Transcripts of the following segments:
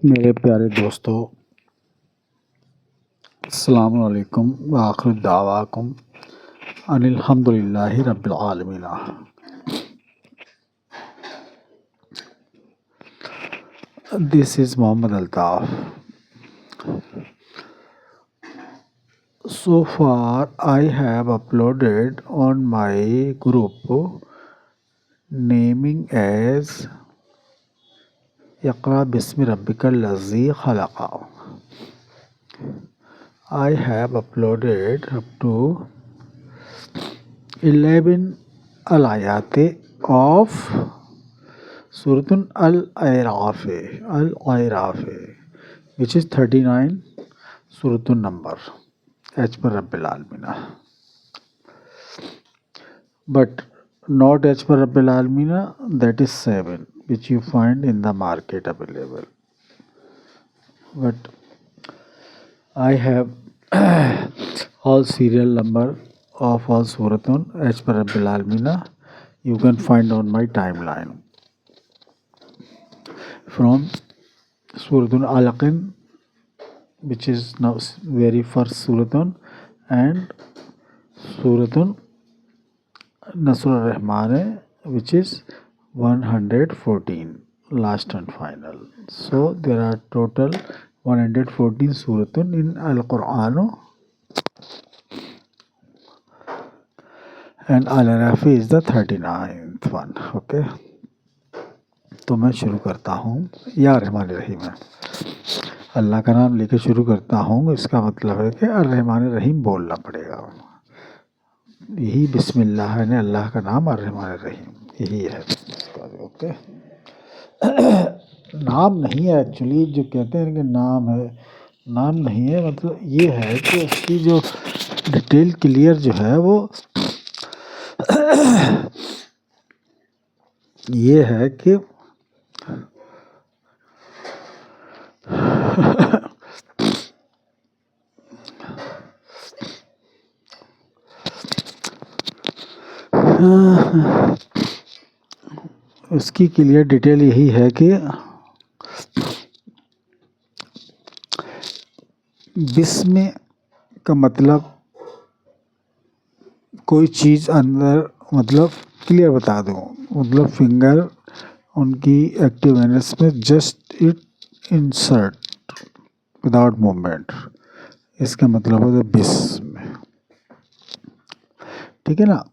मेरे प्यारे दोस्तों, अस्सलाम वालेकुम व आखिर दावाकुम अनिल हम्दुलिल्लाहि रब्बिल आलमीन। This is Mohammed Altaf. So far, I have uploaded on my group naming as Iqra Bismi Rabbikal Lazi Khalaqa. I have uploaded up to 11 al-ayat of Suratun Al-A'raf, which is 39 Suratun number as per Rabbil Alamina. But not as per Rabbil Alamina, that is 7, which you find in the market available. But I have all serial number of all Suratun as per Rabbil Alamina. You can find on my timeline. From Suratun Alaqin, which is now very first Suratun, and Suratun Nasrul Rahman, which is 114, last and final. So there are total 114 Suratun in Al-Quran, and Al-Arafi is the 39th one. Okay, तो मैं शुरू करता हूँ। या रहमान रहीम है, अल्लाह का नाम लेके शुरू करता हूँ। इसका मतलब है कि अर्रहमान रहीम बोलना पड़ेगा। यही बिस्मिल्लाह है, अल्लाह का नाम अर्रहमान रहीम, यही है इसका। ओके, नाम नहीं है एक्चुअली, जो कहते हैं कि नाम है, नाम नहीं है। मतलब ये है कि उसकी जो डिटेल क्लियर जो है वो ये है कि उसकी क्लियर डिटेल यही है कि बिस्म का मतलब कोई चीज़ अंदर, मतलब क्लियर बता दूँ, मतलब फिंगर उनकी एक्टिव एनस में just it insert without movement, इसका मतलब है बिस्म। ठीक है ना।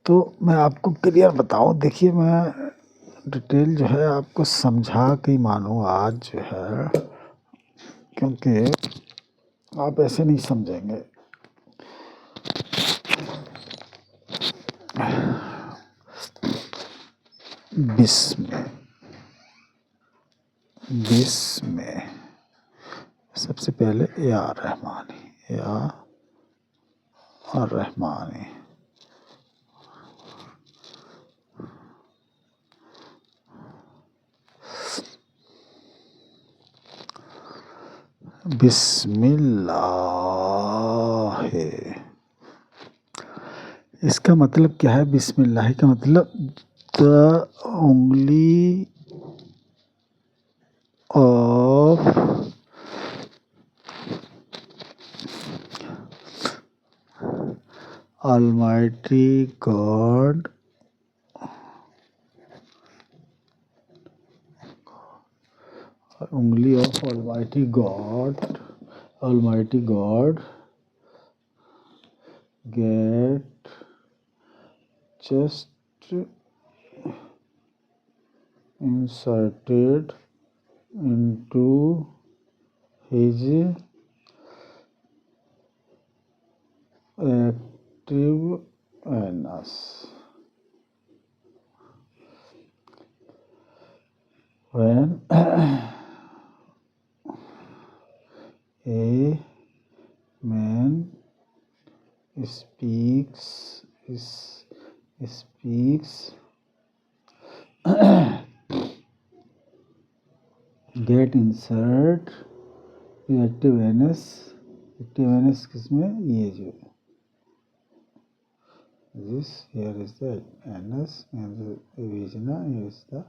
तो मैं आपको क्लियर बताऊँ, देखिए मैं डिटेल जो है आपको समझा के मानूँ आज जो है, क्योंकि आप ऐसे नहीं समझेंगे। बिस्म, बिस्म सबसे पहले या रहमानी, या और रहमानी। बिस्मिल्लाह, इसका मतलब क्या है? बिस्मिल्लाह का मतलब द उंगली ऑफ Almighty God, उंगली of Almighty God, Almighty God get just inserted into his active anus when a man speaks get insert active anus, active anus किसमें? ये जो this, here is the anus and the vagina, here is the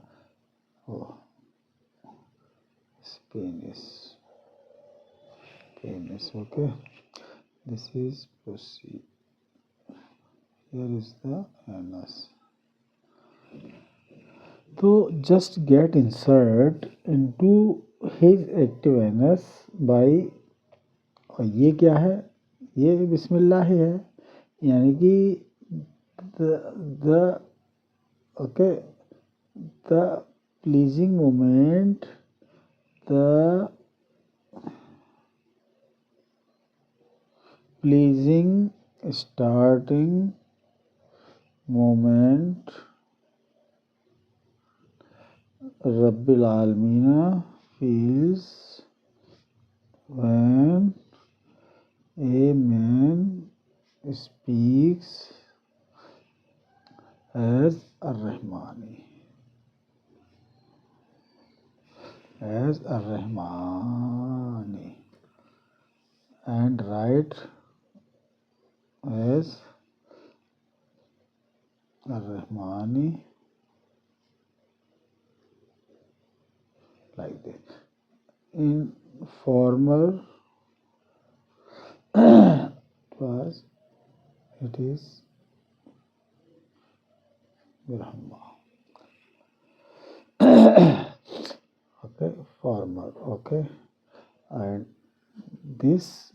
oh, penis, okay. This is pussy. Here is the anus. So just get insert into his active anus by, और ये क्या है, ये बिस्मिल्लाह ही है, यानी कि the okay, the pleasing moment, the pleasing starting moment Rabbil Alameen feels when a man speaks as Ar-Rahmani, and write as Ar-Rahmani like this. In former was it is Brahma. Okay, former, okay, and this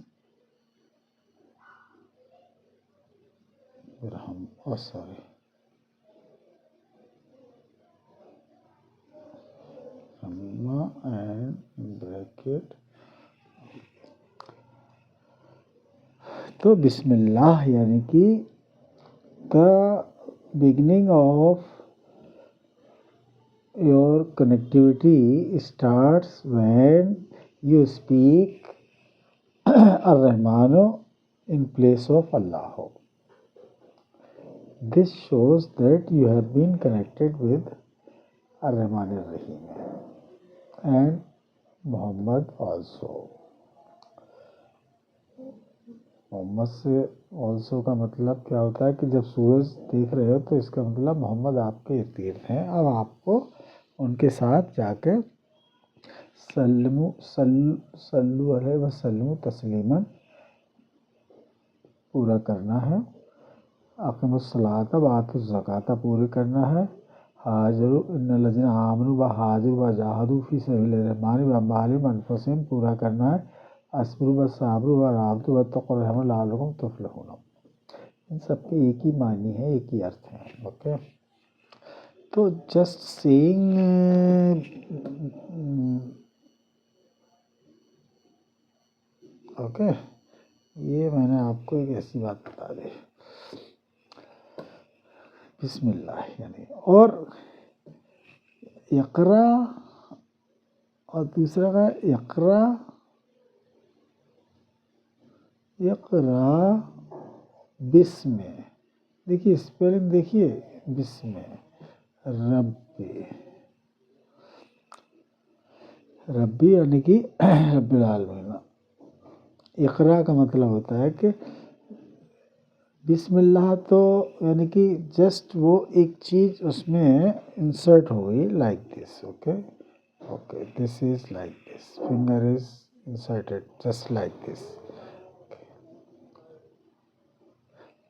Brahma, oh sorry, Brahma and bracket. तो बिस्मिल्लाह यानी कि the beginning of your connectivity starts when you speak Ar-Rahmanu in place of Allah. This shows that you have been connected with Ar-Rahman Ar-Rahim and Muhammad also. Mohammad से also का मतलब क्या होता है कि जब सूरज देख रहे हो तो इसका मतलब मोहम्मद आपके इर्द गिर्द हैं। अब आपको उनके साथ जाकर सल्लु अलैहि वसल्लम तस्लीमन पूरा करना है। अक़ीमुस्सलाता व आतुज़ ज़काता पूरे करना है। हाजिरु इन्नल्लज़ीना आमनु व हाजिरु व जाहदू फ़ी सबिलिर रहमानि व अम्वालिहिम व अनफुसिहिम पूरा करना है। अस्बिरु व साबिरु व राबितु वत्तक़ुर रहमन लअल्लकुम तुफ़्लिहून। इन सब के एक ही मानी है, एक ही अर्थ है। ओके, तो जस्ट सेइंग ओके, ये मैंने आपको एक ऐसी बात बता दी बिस्मिल्लाह यानी, और इक़रा और दूसरा का इक़रा बिस्मे, देखिए स्पेलिंग देखिए, बिस्मे रब्बी यानी कि रब्बिल आलमीन। इक़रा का मतलब होता है कि बिस्मिल्लाह, तो यानी कि जस्ट वो एक चीज़ उसमें इंसर्ट हो गई like this. Okay okay, this is like this, finger is inserted just like this.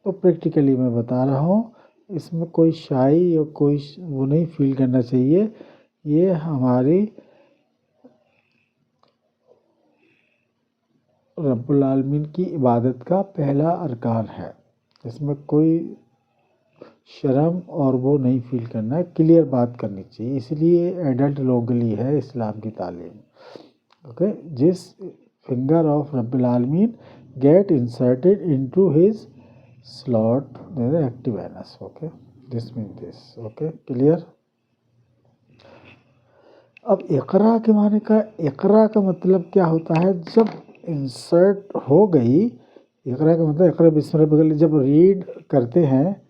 तो प्रैक्टिकली मैं बता रहा हूँ, इसमें कोई शाई या कोई वो नहीं फील करना चाहिए। ये हमारी रब्बुल आलमीन की इबादत का पहला अरकान है। इसमें कोई शर्म और वो नहीं फील करना है, क्लियर बात करनी चाहिए। इसलिए एडल्ट लोगों के लिए है इस्लाम की तालीम। ओके, जिस फिंगर ऑफ रब्बुल आलमीन get inserted into his slot active anus. Okay, this mean this. Okay, clear. अब इक़रा के माने का, इक़रा का मतलब क्या होता है, जब इंसर्ट हो गई, इक़रा का मतलब इक़रा बिस्मिल्लाह रब्बिकल, जब रीड करते हैं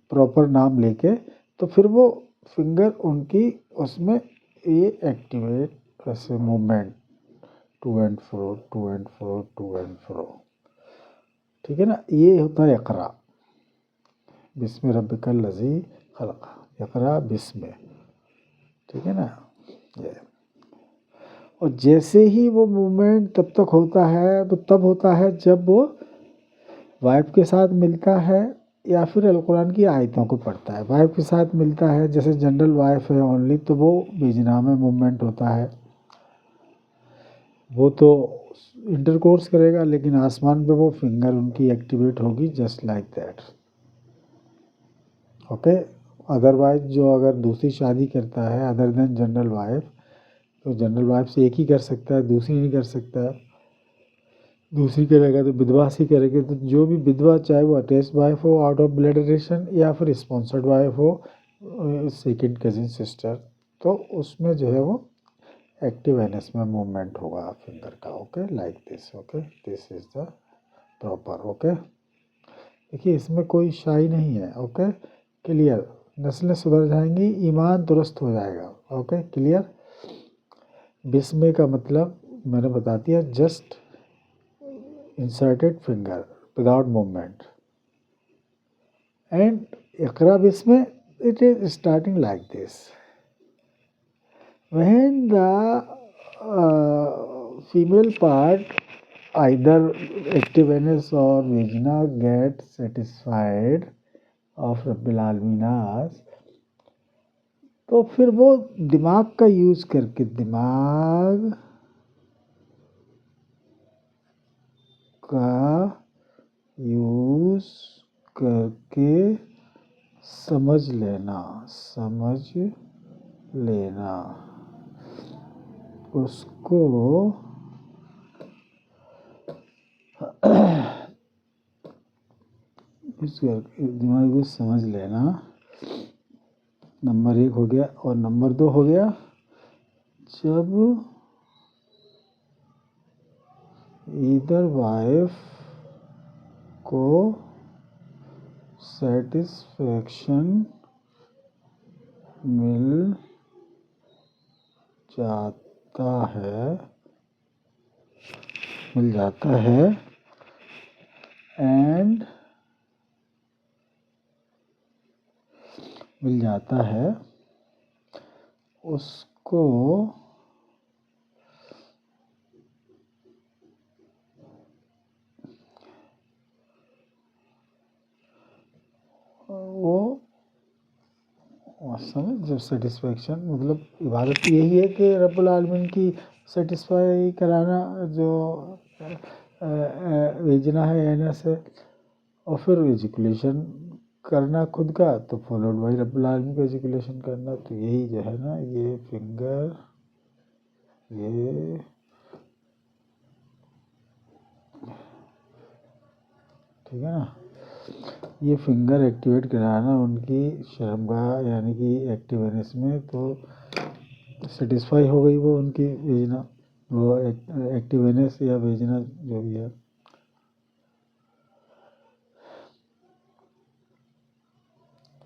प्रॉपर नाम लेके, तो फिर वो फिंगर उनकी उसमें ये एक्टिवेट, ऐसे movement to and fro to and fro to and fro, ठीक है ना। ये होता है इक़रा, बिस्मि रब्बिकल लज़ी खलक़, इक़रा बिस्मि। ठीक है ना ये। और जैसे ही वो मूवमेंट तब तक होता है, वो तब होता है जब वो वाइफ के साथ मिलता है या फिर अलकुरान की आयतों को पढ़ता है। वाइफ के साथ मिलता है, जैसे जनरल वाइफ है ओनली, तो वो बीजना में मूवमेंट होता है, वो तो इंटरकोर्स करेगा, लेकिन आसमान पे वो फिंगर उनकी एक्टिवेट होगी just like that. Okay. Otherwise जो अगर दूसरी शादी करता है अदर देन जनरल वाइफ, तो जनरल वाइफ से एक ही कर सकता है, दूसरी नहीं कर सकता है। दूसरी करेगा तो विधवा से करेंगे, तो जो भी विधवा, चाहे वो अटैच्ड वाइफ हो आउट ऑफ ब्लड रिलेशन या फिर स्पॉन्सर्ड वाइफ हो, सेकंड कजिन सिस्टर, तो उसमें जो है वो एक्टिव एनएस में मूवमेंट होगा फिंगर का। Okay, like this. Okay, this is the proper. Okay, देखिए इसमें कोई शाई नहीं है। Okay, clear. नस्लें सुधर जाएंगी, ईमान दुरुस्त हो जाएगा। Okay, clear. बिस्मे का मतलब मैंने बता दिया, just inserted finger without movement, and Iqra Bisme, it is starting like this. When the female part, either active anus or vagina, get satisfied of Rabbil Alaminas, तो फिर वो दिमाग का यूज करके, दिमाग का यूज करके समझ लेना उसको दिमाग को समझ लेना। नंबर 1 हो गया। और नंबर 2 हो गया, जब ईदर वाइफ को सेटिस्फैक्शन मिल जाता है एंड मिल जाता है उसको वो समझ। जब सेटिस्फैक्शन मतलब इबादत यही है कि रब्बुल आलमीन की सेटिस्फाई कराना, जो भेजना है एनएस है, और फिर एजुकेशन करना खुद का, तो फॉलोड बाई रब्बुल आलमीन को एजुकेशन करना। तो यही जो है ना, ये फिंगर, ये ठीक है ना, ये फिंगर एक्टिवेट कराना उनकी शर्मगाह यानी कि एक्टिव एनएस में, तो सेटिस्फाई हो गई वो उनकी भेजना, वो एक्टिव एनएस या भेजना जो भी है।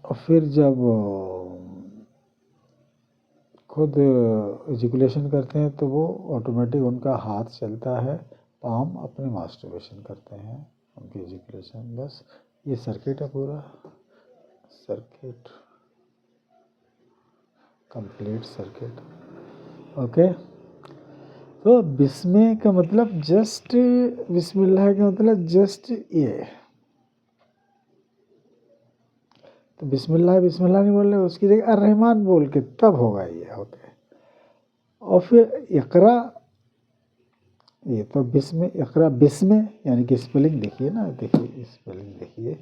और फिर जब खुद एजुकुलेशन करते हैं तो वो ऑटोमेटिक उनका हाथ चलता है, पाम अपने मास्टरबेशन करते हैं उनकी एजुकुलेशन। बस ये सर्किट है, पूरा सर्किट, कंप्लीट सर्किट। ओके, तो बिस्मे का मतलब जस्ट, बिस्मिल्लाह का मतलब जस्ट ये, तो बिस्मिल्लाह बिस्मिल्लाह नहीं बोल रहे, उसकी जगह अर्रहमान बोल के तब होगा ये। ओके, और फिर इकरा, ये तो बिस्मे, इकरा बिस्मे यानी कि स्पेलिंग देखिए ना, देखिए स्पेलिंग देखिए।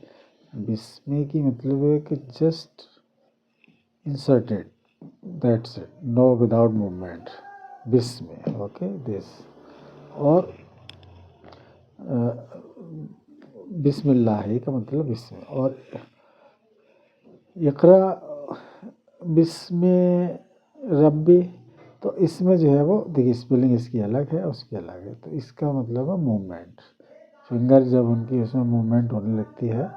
बिस्मे की मतलब है कि just inserted, that's it, no without movement, बिस्मे। Okay, this. और बिस्मिल्लाह का मतलब बिस्मे, और इकरा बिस्मे रब्बी, तो इसमें जो है वो देखिए स्पेलिंग इसकी अलग है, उसकी अलग है, तो इसका मतलब है मूवमेंट। फिंगर जब उनकी उसमें मूवमेंट होने लगती है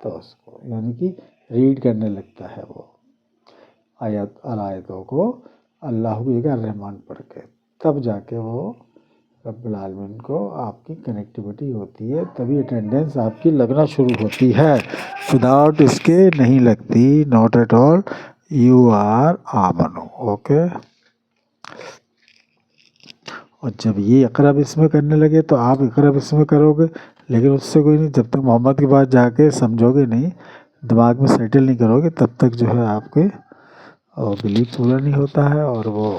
तो उसको यानी कि रीड करने लगता है वो आयतों को अल्लाह की जगह रहमान पढ़ के, तब जाके वो रब्बुल आलमीन को आपकी कनेक्टिविटी होती है, तभी अटेंडेंस आपकी लगना शुरू होती है। विदाउट इसके नहीं लगती, not at all. You are आमनो। ओके, और जब ये इक़रा बिस्म करने लगे तो आप इक़रा बिस्म करोगे, लेकिन उससे कोई नहीं, जब तक मोहम्मद के बाद जाके समझोगे नहीं, दिमाग में सेटल नहीं करोगे, तब तक जो है आपके बिलीफ पूरा नहीं होता है और वो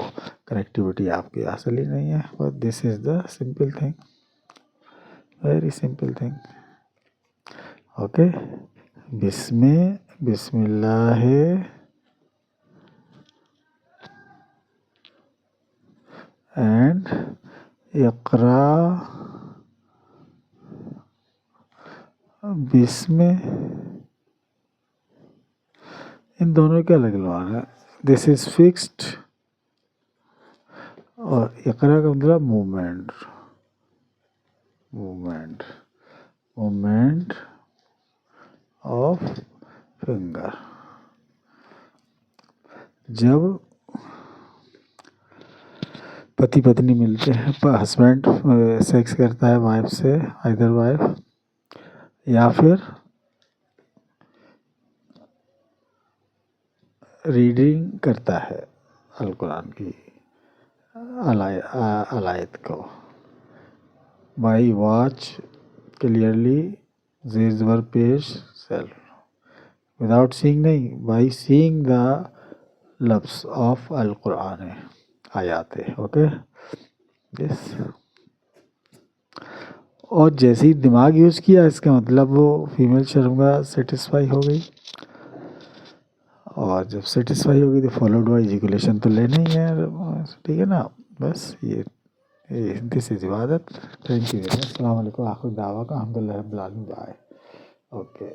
कनेक्टिविटी आपकी हासिल ही नहीं है। But this is the simple thing, very simple thing. Okay, बिस्मिल्लाह एंड इक़रा बिस्म, इन दोनों के अलग अलग है। दिस इज़ फिक्स्ड और इक़रा का मतलब movement, movement, movement of finger. जब पति पत्नी मिलते हैं, हस्बैंड सेक्स करता है वाइफ से, आइदर वाइफ, या फिर रीडिंग करता है अल कुरान की आयत को, by watch clearly these were पेश सेल्फ, विदाउट सीइंग नहीं, बाई सीइंग द लफ्ज़ ऑफ अल कुरान आयात है। Okay, yes. और जैसे ही दिमाग यूज़ किया, इसका मतलब वो फीमेल शर्मगा सेटिस्फाई हो गई, और जब सेटिस्फाई होगी तो फॉलोड बाई इजैकुलेशन तो लेना ही है, ठीक है ना। बस ये दिस इज़ इबादत। थैंक यू, अस्सलाम वालेकुम, आखिर दावा का अल्हम्दुलिल्लाह रब्बिल आलमीन, बाय। ओके।